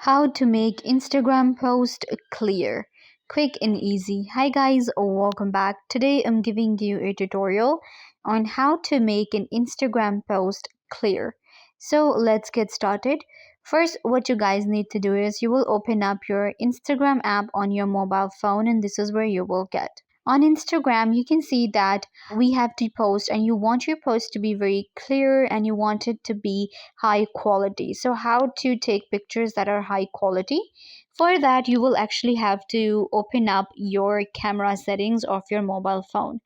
How to make Instagram post clear, quick and easy. Hi guys, welcome back. Today I'm giving you a tutorial on how to make an Instagram post clear. So let's get started. First, what you guys need to do is you will open up your Instagram app on your mobile phone, and this is where you will get. On Instagram, you can see that we have to post, and you want your post to be very clear and you want it to be high quality. So how to take pictures that are high quality? For that, you will actually have to open up your camera settings of your mobile phone.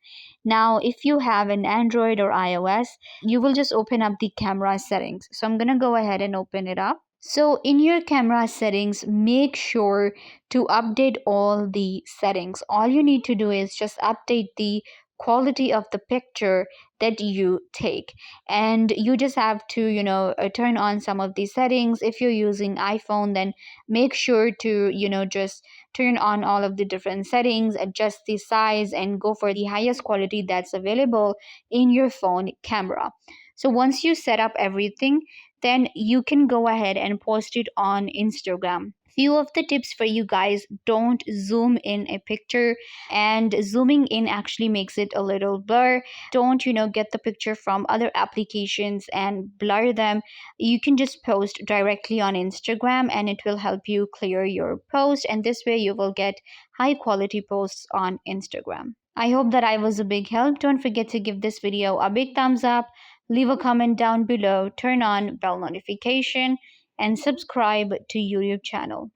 Now, if you have an Android or iOS, you will just open up the camera settings. So I'm going to go ahead and open it up. So in your camera settings, make sure to update all the settings. All you need to do is just update the quality of the picture that you take, and you just have to turn on some of these settings. If you're using iPhone, then make sure to just turn on all of the different settings, adjust the size, and go for the highest quality that's available in your phone camera. So once you set up everything, then you can go ahead and post it on Instagram. Few of the tips for you guys: don't zoom in a picture, and zooming in actually makes it a little blur. Don't get the picture from other applications and blur them. You can just post directly on Instagram and it will help you clear your post, and this way you will get high quality posts on Instagram. I hope that I was a big help. Don't forget to give this video a big thumbs up, leave a comment down below, turn on bell notification, and subscribe to YouTube channel.